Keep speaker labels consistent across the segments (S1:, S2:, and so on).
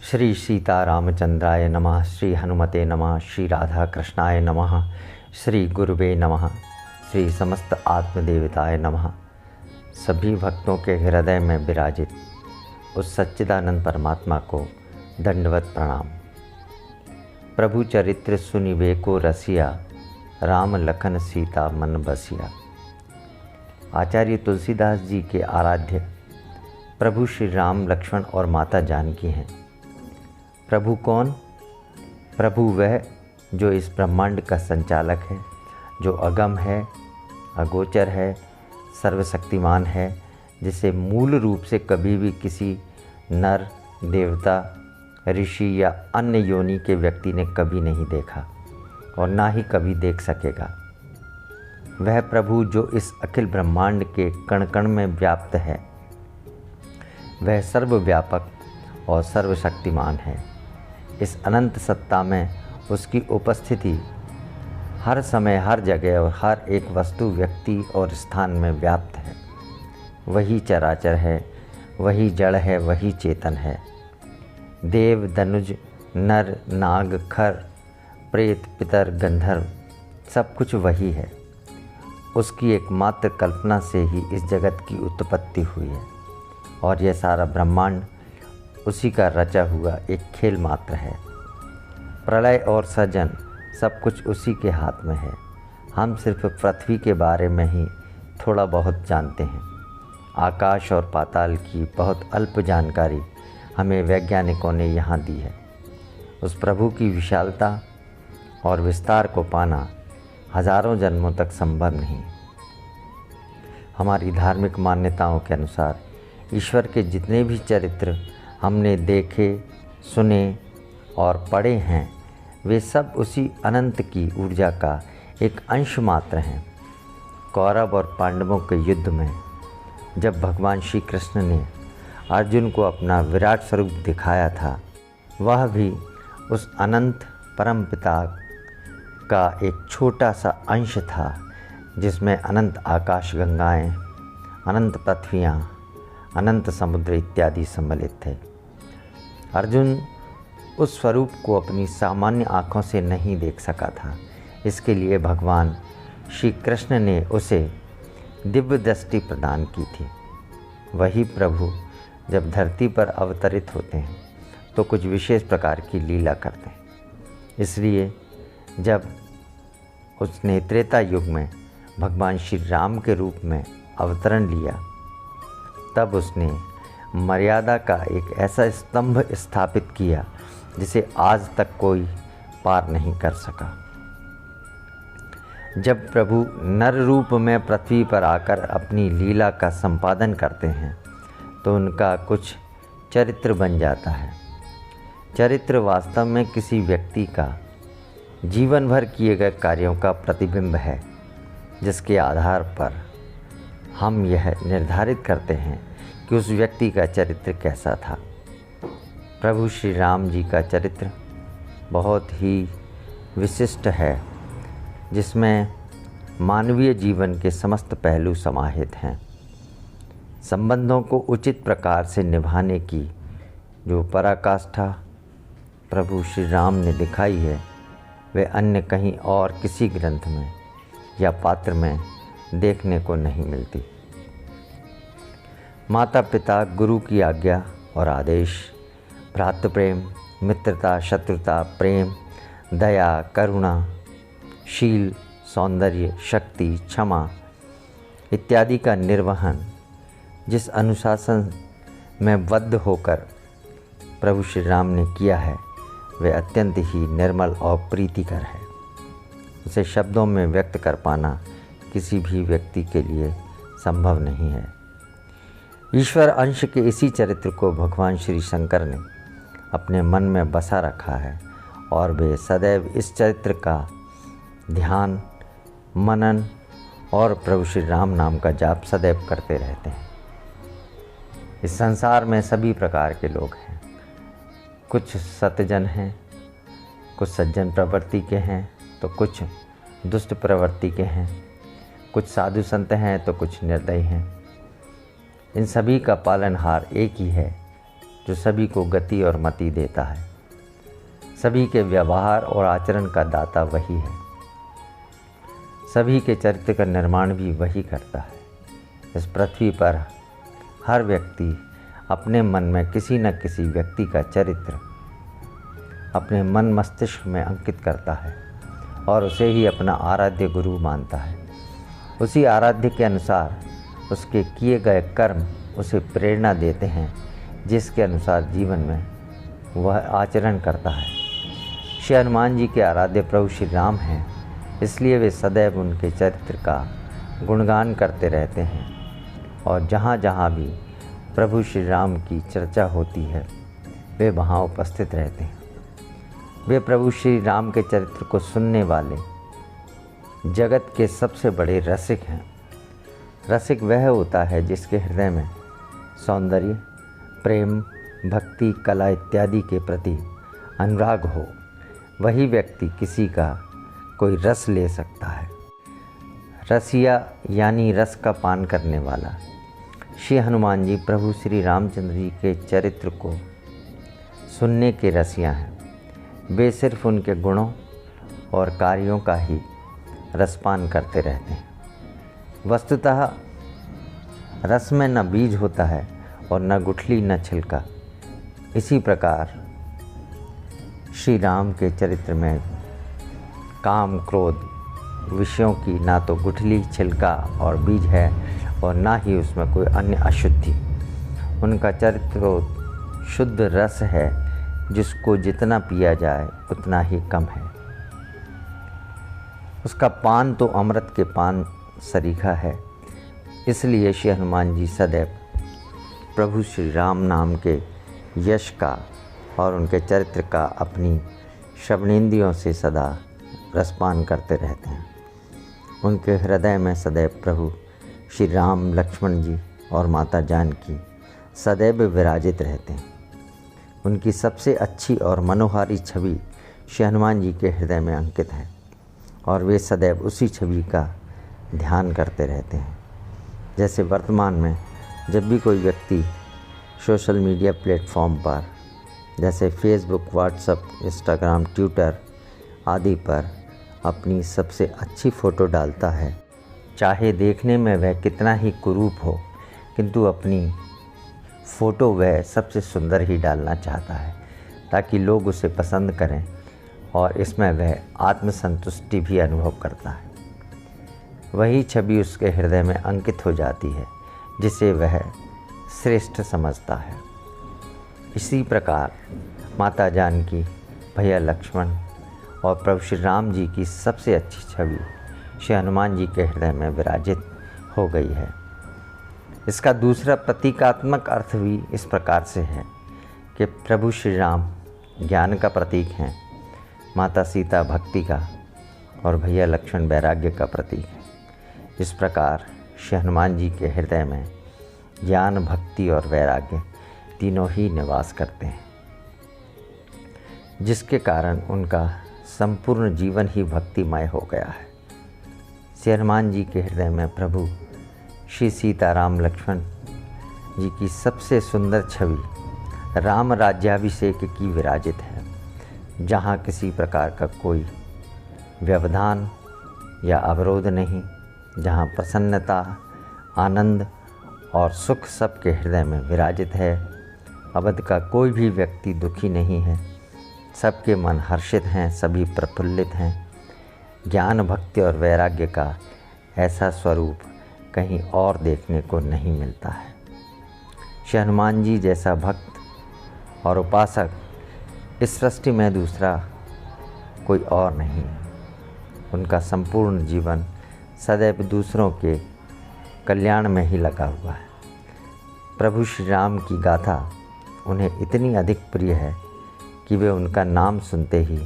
S1: श्री सीता रामचंद्राय नमः। श्री हनुमते नमः। श्री राधा कृष्णाय नमः। श्री गुरुवे नमः। श्री समस्त आत्मदेवताय नमः। सभी भक्तों के हृदय में विराजित उस सच्चिदानंद परमात्मा को दंडवत प्रणाम। प्रभु चरित्र सुनिवे को रसिया, राम लखन सीता मन बसिया। आचार्य तुलसीदास जी के आराध्य प्रभु श्री राम, लक्ष्मण और माता जानकी हैं। प्रभु कौन? प्रभु वह जो इस ब्रह्मांड का संचालक है, जो अगम है, अगोचर है, सर्वशक्तिमान है, जिसे मूल रूप से कभी भी किसी नर, देवता, ऋषि या अन्य योनि के व्यक्ति ने कभी नहीं देखा और ना ही कभी देख सकेगा। वह प्रभु जो इस अखिल ब्रह्मांड के कण कण में व्याप्त है, वह सर्वव्यापक और सर्वशक्तिमान है। इस अनंत सत्ता में उसकी उपस्थिति हर समय, हर जगह और हर एक वस्तु, व्यक्ति और स्थान में व्याप्त है। वही चराचर है, वही जड़ है, वही चेतन है। देव, दनुज, नर, नाग, खर, प्रेत, पितर, गंधर्व सब कुछ वही है। उसकी एकमात्र कल्पना से ही इस जगत की उत्पत्ति हुई है और यह सारा ब्रह्मांड उसी का रचा हुआ एक खेल मात्र है। प्रलय और सृजन सब कुछ उसी के हाथ में है। हम सिर्फ पृथ्वी के बारे में ही थोड़ा बहुत जानते हैं। आकाश और पाताल की बहुत अल्प जानकारी हमें वैज्ञानिकों ने यहाँ दी है। उस प्रभु की विशालता और विस्तार को पाना हजारों जन्मों तक संभव नहीं। हमारी धार्मिक मान्यताओं के अनुसार ईश्वर के जितने भी चरित्र हमने देखे, सुने और पढ़े हैं, वे सब उसी अनंत की ऊर्जा का एक अंश मात्र हैं। कौरव और पांडवों के युद्ध में जब भगवान श्री कृष्ण ने अर्जुन को अपना विराट स्वरूप दिखाया था, वह भी उस अनंत परमपिता का एक छोटा सा अंश था, जिसमें अनंत आकाश गंगाएं, अनंत पृथ्वियाँ, अनंत समुद्र इत्यादि सम्मिलित थे। अर्जुन उस स्वरूप को अपनी सामान्य आँखों से नहीं देख सका था। इसके लिए भगवान श्री कृष्ण ने उसे दिव्य दृष्टि प्रदान की थी। वही प्रभु जब धरती पर अवतरित होते हैं तो कुछ विशेष प्रकार की लीला करते हैं। इसलिए जब उसने त्रेता युग में भगवान श्री राम के रूप में अवतरण लिया, तब उसने मर्यादा का एक ऐसा स्तंभ स्थापित किया जिसे आज तक कोई पार नहीं कर सका। जब प्रभु नर रूप में पृथ्वी पर आकर अपनी लीला का संपादन करते हैं तो उनका कुछ चरित्र बन जाता है। चरित्र वास्तव में किसी व्यक्ति का जीवन भर किए गए कार्यों का प्रतिबिंब है, जिसके आधार पर हम यह निर्धारित करते हैं कि उस व्यक्ति का चरित्र कैसा था। प्रभु श्री राम जी का चरित्र बहुत ही विशिष्ट है, जिसमें मानवीय जीवन के समस्त पहलू समाहित हैं। संबंधों को उचित प्रकार से निभाने की जो पराकाष्ठा प्रभु श्री राम ने दिखाई है, वह अन्य कहीं और किसी ग्रंथ में या पात्र में देखने को नहीं मिलती। माता पिता, गुरु की आज्ञा और आदेश, भ्रातृ प्रेम, मित्रता, शत्रुता, प्रेम, दया, करुणा, शील, सौंदर्य, शक्ति, क्षमा इत्यादि का निर्वहन जिस अनुशासन में बद्ध होकर प्रभु श्री राम ने किया है, वह अत्यंत ही निर्मल और प्रीतिकर है। उसे शब्दों में व्यक्त कर पाना किसी भी व्यक्ति के लिए संभव नहीं है। ईश्वर अंश के इसी चरित्र को भगवान श्री शंकर ने अपने मन में बसा रखा है और वे सदैव इस चरित्र का ध्यान, मनन और प्रभु श्री राम नाम का जाप सदैव करते रहते हैं। इस संसार में सभी प्रकार के लोग हैं। कुछ सतजन हैं, कुछ सज्जन प्रवृत्ति के हैं, तो कुछ दुष्ट प्रवृत्ति के हैं, कुछ साधु संत हैं तो कुछ निर्दयी हैं। इन सभी का पालनहार एक ही है, जो सभी को गति और मति देता है। सभी के व्यवहार और आचरण का दाता वही है। सभी के चरित्र का निर्माण भी वही करता है। इस पृथ्वी पर हर व्यक्ति अपने मन में किसी न किसी व्यक्ति का चरित्र अपने मन मस्तिष्क में अंकित करता है और उसे ही अपना आराध्य गुरु मानता है। उसी आराध्य के अनुसार उसके किए गए कर्म उसे प्रेरणा देते हैं, जिसके अनुसार जीवन में वह आचरण करता है। श्री हनुमान जी के आराध्य प्रभु श्री राम हैं, इसलिए वे सदैव उनके चरित्र का गुणगान करते रहते हैं और जहाँ जहाँ भी प्रभु श्री राम की चर्चा होती है वे वहाँ उपस्थित रहते हैं। वे प्रभु श्री राम के चरित्र को सुनने वाले जगत के सबसे बड़े रसिक हैं। रसिक वह होता है जिसके हृदय में सौंदर्य, प्रेम, भक्ति, कला इत्यादि के प्रति अनुराग हो। वही व्यक्ति किसी का कोई रस ले सकता है। रसिया यानी रस का पान करने वाला। श्री हनुमान जी प्रभु श्री रामचंद्र जी के चरित्र को सुनने के रसिया हैं। वे सिर्फ उनके गुणों और कार्यों का ही रसपान करते रहते हैं। वस्तुतः रस में न बीज होता है और न गुठली न छिलका। इसी प्रकार श्री राम के चरित्र में काम, क्रोध विषयों की ना तो गुठली, छिलका और बीज है और ना ही उसमें कोई अन्य अशुद्धि। उनका चरित्र तो शुद्ध रस है, जिसको जितना पिया जाए उतना ही कम है। उसका पान तो अमृत के पान सरीखा है। इसलिए श्री हनुमान जी सदैव प्रभु श्री राम नाम के यश का और उनके चरित्र का अपनी श्रवणेंद्रियों से सदा रसपान करते रहते हैं। उनके हृदय में सदैव प्रभु श्री राम, लक्ष्मण जी और माता जानकी सदैव विराजित रहते हैं। उनकी सबसे अच्छी और मनोहारी छवि श्री हनुमान जी के हृदय में अंकित है और वे सदैव उसी छवि का ध्यान करते रहते हैं। जैसे वर्तमान में जब भी कोई व्यक्ति सोशल मीडिया प्लेटफॉर्म पर जैसे फेसबुक, व्हाट्सएप, इंस्टाग्राम, ट्विटर आदि पर अपनी सबसे अच्छी फ़ोटो डालता है, चाहे देखने में वह कितना ही कुरूप हो, किंतु अपनी फ़ोटो वह सबसे सुंदर ही डालना चाहता है ताकि लोग उसे पसंद करें और इसमें वह आत्मसंतुष्टि भी अनुभव करता है। वही छवि उसके हृदय में अंकित हो जाती है जिसे वह श्रेष्ठ समझता है। इसी प्रकार माता जानकी, भैया लक्ष्मण और प्रभु श्री राम जी की सबसे अच्छी छवि श्री हनुमान जी के हृदय में विराजित हो गई है। इसका दूसरा प्रतीकात्मक अर्थ भी इस प्रकार से है कि प्रभु श्री राम ज्ञान का प्रतीक हैं, माता सीता भक्ति का और भैया लक्ष्मण वैराग्य का प्रतीक है। इस प्रकार श्री हनुमान जी के हृदय में ज्ञान, भक्ति और वैराग्य तीनों ही निवास करते हैं, जिसके कारण उनका संपूर्ण जीवन ही भक्तिमय हो गया है। श्री हनुमान जी के हृदय में प्रभु श्री सीताराम, लक्ष्मण जी की सबसे सुंदर छवि राम राज्याभिषेक की विराजित है, जहाँ किसी प्रकार का कोई व्यवधान या अवरोध नहीं, जहाँ प्रसन्नता, आनंद और सुख सबके हृदय में विराजित है। अवध का कोई भी व्यक्ति दुखी नहीं है, सबके मन हर्षित हैं, सभी प्रफुल्लित हैं। ज्ञान, भक्ति और वैराग्य का ऐसा स्वरूप कहीं और देखने को नहीं मिलता है। श्री हनुमान जी जैसा भक्त और उपासक इस सृष्टि में दूसरा कोई और नहीं है। उनका संपूर्ण जीवन सदैव दूसरों के कल्याण में ही लगा हुआ है। प्रभु श्री राम की गाथा उन्हें इतनी अधिक प्रिय है कि वे उनका नाम सुनते ही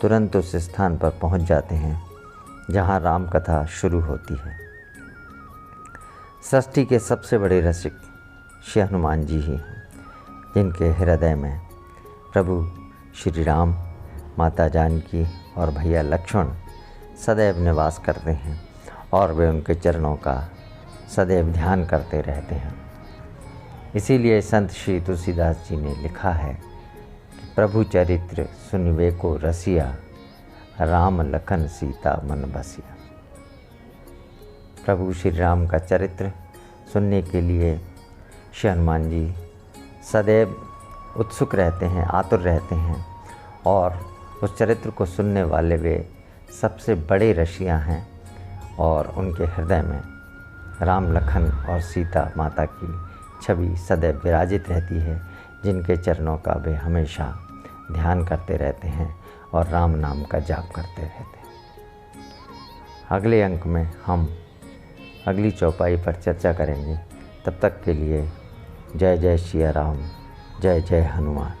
S1: तुरंत उस स्थान पर पहुंच जाते हैं जहां राम कथा शुरू होती है। सृष्टि के सबसे बड़े रसिक श्री हनुमान जी ही हैं, जिनके हृदय में प्रभु श्री राम, माता जानकी और भैया लक्ष्मण सदैव निवास करते हैं और वे उनके चरणों का सदैव ध्यान करते रहते हैं। इसीलिए संत श्री तुलसीदास जी ने लिखा है कि प्रभु चरित्र सुनिवे को रसिया, राम लखन सीता मन बसिया। प्रभु श्री राम का चरित्र सुनने के लिए श्री हनुमान जी सदैव उत्सुक रहते हैं, आतुर रहते हैं, और उस चरित्र को सुनने वाले वे सबसे बड़े रसिया हैं, और उनके हृदय में राम लखन और सीता माता की छवि सदैव विराजित रहती है, जिनके चरणों का वे हमेशा ध्यान करते रहते हैं और राम नाम का जाप करते रहते हैं। अगले अंक में हम अगली चौपाई पर चर्चा करेंगे। तब तक के लिए जय जय सिया राम, जय जय हनुमान।